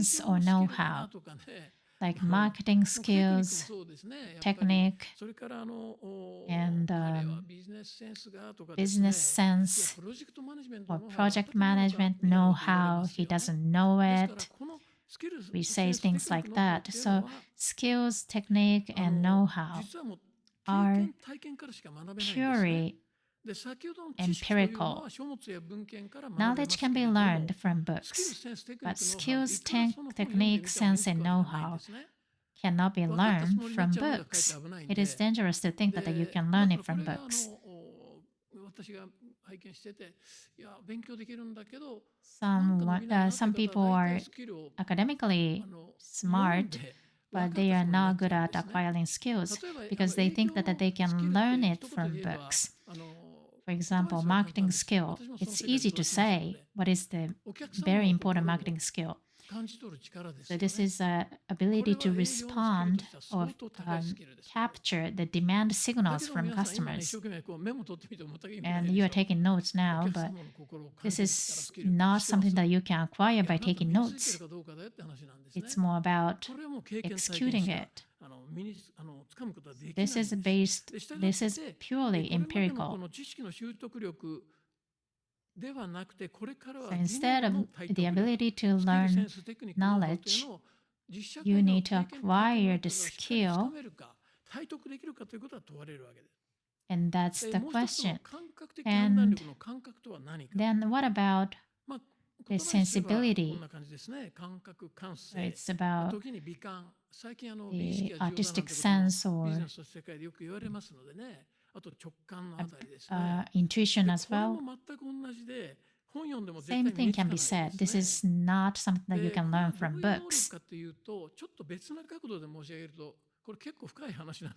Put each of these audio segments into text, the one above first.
sense or 営業のスキルか know-how, なとかね、like もう marketing テクニックも skills, そうですね。やっぱり technique, それからand 彼はビジネスセンスがとかです business ね。いや、 sense プロジェクトマネジメント or のノウハウ project 全くないのか management みたいなこと言われま know-how. す He よね。 doesn't know ですから it. このスキル We セ say ンス、テ things クニッ like ク、ノウハウっ that. ていうの So は skills, technique, and know-how 実はもう経 are 験、体験からしか学べないんですね。 purely で、先ほどの知識というの empirical. は書物や文献から学べま Knowledge す can け be れども、 learned from スキル、 books, センス、テクニッ but ク、ノウハウ、い skills, くらその本読んで technique, みても sense, 身につ and くわけじゃないん know-how ですね。 cannot be 分かったつ learned もりになっ from ちゃうのがかえって books. 危ないん It is で、 dangerous to think that you で、 can だ learn から it こ from れが books. 私が拝見してて、いや、勉強できるんだけど、 Some people are academically smart, but they are not good at acquiring skills because they think that they can learn it from books. For example, marketing skill. It's easy to say what is the very important marketing skill. So this is ability to respond or capture the demand signals from customers. And you are taking notes now, but this is not something that you can acquire by taking notes. It's more about executing it. This is purely empirical. So instead of the ability to learn knowledge, you need to acquire the skill, and that's the question. And then what about the sensibility? So it's about the artistic sense or intuition as well. Same thing can be said. This is not something that you can learn from books.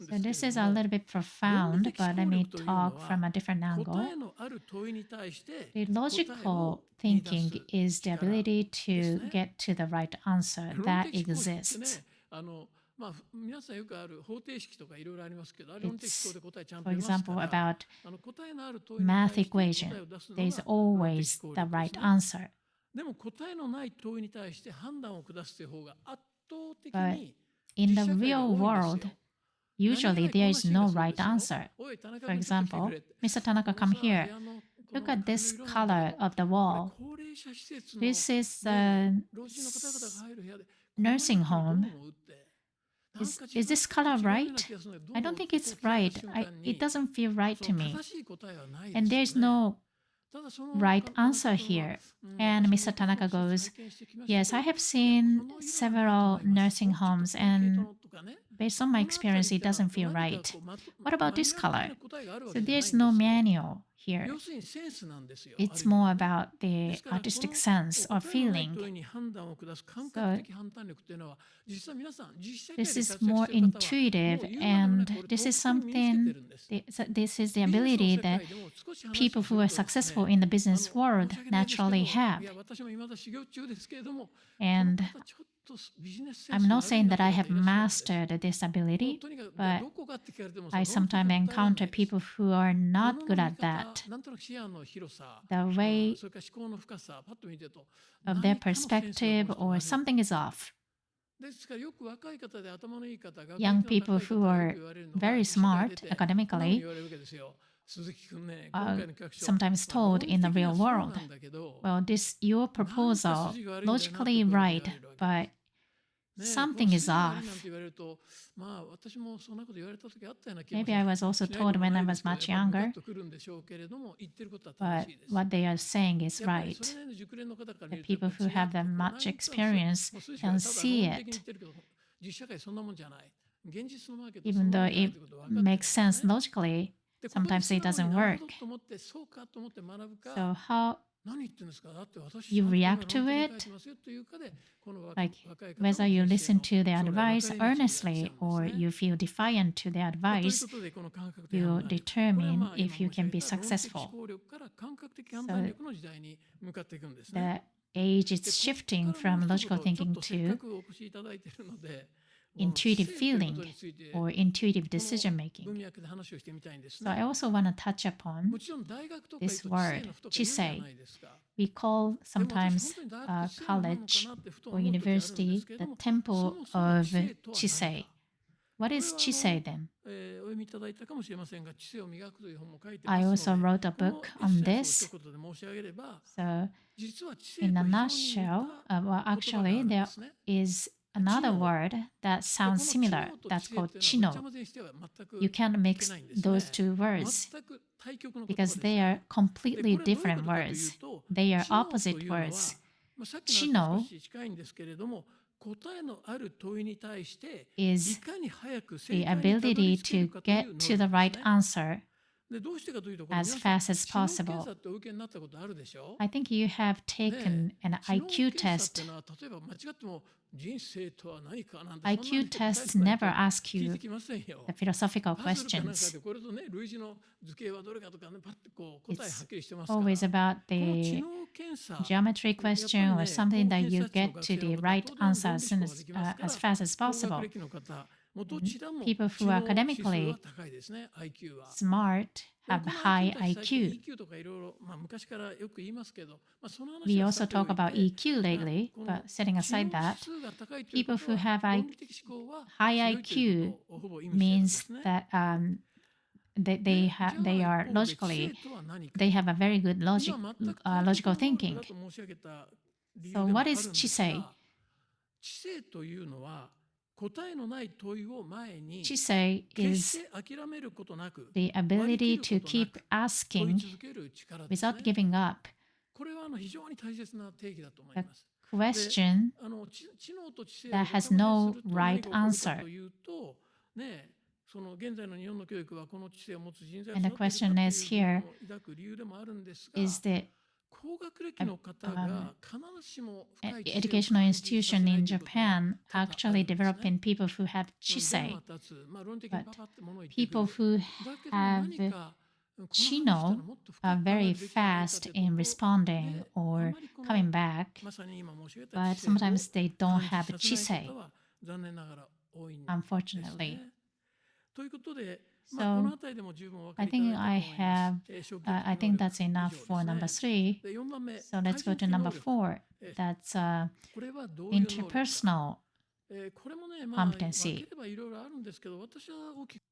So this is a little bit profound, but let me talk from a different angle. The logical thinking is the ability to get to the right answer that exists. It's, for example, about math equation. There is always the right answer. But in the real world, usually there is no right answer. For example, Mr. Tanaka, come here. Look at this color of the wall. This is a nursing home. Is this color right? I don't think it's right. It doesn't feel right to me. And there's no right answer here. And Mr. Tanaka goes, yes, I have seen several nursing homes, and based on my experience, it doesn't feel right. What about this color? So there's no manual here. It's more about the artistic sense or feeling. So this is more intuitive, and this is something, this is the ability that people who are successful in the business world naturally have. And I'm not saying that I have mastered this ability, but I sometimes encounter people who are not good at that. The way of their perspective or something is off. Young people who are very smart academically are sometimes told in the real world, well, this your proposal logically right, but something is off. Maybe I was also told when I was much younger, but what they are saying is right. The people who have that much experience can see it. Even though it makes sense logically, sometimes it doesn't work. So how you react to it, like whether you listen to the advice earnestly or you feel defiant to the advice, you determine if you can be successful. So the age is shifting from logical thinking to intuitive feeling or intuitive decision making. So I also want to touch upon this word, chisei. We call sometimes college or university the temple of chisei. What is chisei then? I also wrote a book on this. So in a nutshell, well, actually there is another word that sounds similar. That's called chino. You can't mix those two words because they are completely different words. They are opposite words. さっきの話と少し近いんですけれども、答えのある問いに対してい is かに早く the 正解にたど ability り着け to るかという get 能 to 力 the で right すね。 answer でどうしてかというと、これ as 皆さん fast as 知能検 possible. 査ってお受けになったことあるでしょ。 I think you have ね taken え an 知能 IQ 検査って test. のは例えば間違っても人生とは何かなんてそんな IQ に大 tests 層なこ never と ask 聞い you てきませんよ。 the philosophical パズルかなんか questions. でこれとね類似の図形はどれかとかねパッとこう答えは It's っきりしてますから、 always about この知 the 能検査 geometry やっぱり question or ね、 something 高 that 検 you 査値の get 学 to 生の the 方、 right 当然 answer 論 as 理思 soon 考が as できますか as ら、 fast as 高 possible. 学歴の方、もうどちらも People 知 who are 能指数は academically 高いですね、IQ は。 smart で have この high IQ たち最近 IQ. EQ とかいろいろ、まあ、昔からよく言いますけど、まあ、その We 話は also さてお talk い about て、 EQ まあ lately, この but setting 知能 aside 指 that, 数が高いというこ people と who は have 論理的思考は high 強いという IQ ことをほぼ意味しているんで means すね。 that they で、 they じゃあ are 一方で知性 logically とは何か。 they have a very good 今 logic 全く対極 logical の能力 thinking. だと申し上げた理由 So でもあ what る is んです chisei? が、知性というのは答えのない問いを前に Chisei 決 is して諦めることなく the 割り切 ability る to ことな keep く問い asking 続ける力ですね。 without giving up. これは非常に大切な定義だと思い The ます。で、 question 知能と知性を that ごちゃ has 混ぜに no すると right 何が起こるか answer. というと、ね、その現在の日本の教育はこの知性を持つ人材を And 育 the てるかと question いう is 疑問 here を抱く理由でもあるんですが、 is the 高学歴の方が必ずしも深い知性を educational 感じさせ institution ない in ということは Japan 多々あ actually るんですね。 developing people who have 弁 chisei, は立つ、まあ、論理的に but パパってものを言ってく people る。 who だけど何 have かこの話したら chino もっと深 are く考え very るべきじゃないか fast というと in ころ responding で、あ or まりこの coming back, まさに今申し上げた but 知性を sometimes they don't 感じ have させない chisei, 方は残念ながら多いんです unfortunately. ね。ということで、まあ、こ So のあたりでも十分お分か I りいただい think たと I 思います。 have, 消極 I 的能 think that's 力以 enough 上 for で number すね。 3. で、4番目、 So let's 対 go 人 to 的能 number 力。 4. え That's これはどういう能力か。 interpersonal これもね、まあ、分 competency. ければいろいろあるんですけど、私は大きく